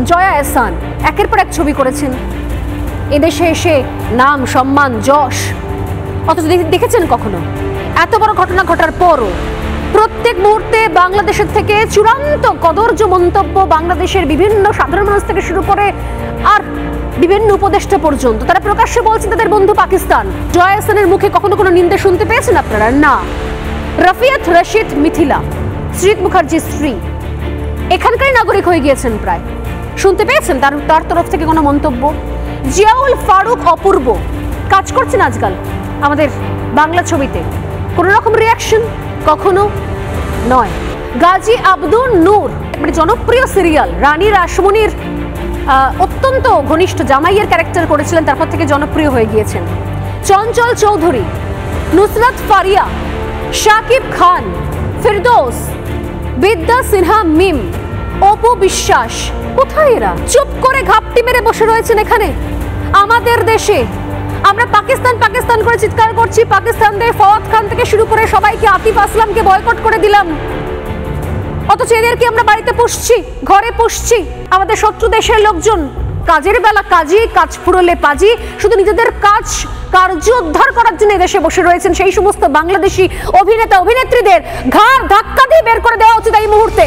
জয়া এহসান একের পর এক ছবি করেছেন, এদেশে এসে নাম সম্মান যশ, অথচ দেখেছেন কখনো এত বড় ঘটনা ঘটার পরও প্রত্যেক মুহূর্তে বাংলাদেশের থেকে চূড়ান্ত কদর্য মন্তব্য, বাংলাদেশের বিভিন্ন সাধারণ মানুষ থেকে শুরু করে আর বিভিন্ন উপদেষ্টা পর্যন্ত তারা প্রকাশ্যে বলছেন তাদের বন্ধু পাকিস্তান। জয়া এহসানের মুখে কখনো কোনো নিন্দা শুনতে পেয়েছেন আপনারা? না। রফিয়াত রশিদ মিথিলা, শ্রীত মুখার্জির স্ত্রী, এখানকারই নাগরিক হয়ে গিয়েছেন প্রায়, শুনতে পেয়েছেন তার তরফ থেকে কোনো মন্তব্য? জিয়াউল ফারুক অপূর্ব কাজ করছেন আজকাল আমাদের বাংলা ছবিতে, কোনো রকম রিয়াকশন কখনো নয়। গাজী আব্দুল নূর, মানে জনপ্রিয় সিরিয়াল রানী রাসমণির অত্যন্ত ঘনিষ্ঠ জামাইয়ের ক্যারেক্টার করেছিলেন, তারপর থেকে জনপ্রিয় হয়ে গিয়েছেন। চঞ্চল চৌধুরী, নুসরাত ফারিয়া, শাকিব খান, ফিরদৌস, বিদ্যা সিনহা মিম, অপু বিশ্বাস, কোথায় এরা? চুপ করে ঘাপটি মেরে বসে রয়েছেন এখানে আমাদের দেশে। আমরা পাকিস্তান পাকিস্তান করে চিৎকার করছি, পাকিস্তানদের ফওয়াদ খান থেকে শুরু করে সবাইকে, আতিফ আসলামকে বয়কট করে দিলাম, অথচ এদেরকে আমরা বাড়িতে পুষছি, ঘরে পুষছি। আমাদের শত্রু দেশের লোকজন কাজের বেলা কাজী, কাজ ফুরলে পাজি, শুধু নিজেদের কার্য উদ্ধার করার জন্য এদেশে বসে রয়েছেন। সেই সমস্ত বাংলাদেশি অভিনেতা অভিনেত্রীদের ঘাড় ধাক্কা দিয়ে বের করে দেওয়া উচিত এই মুহূর্তে।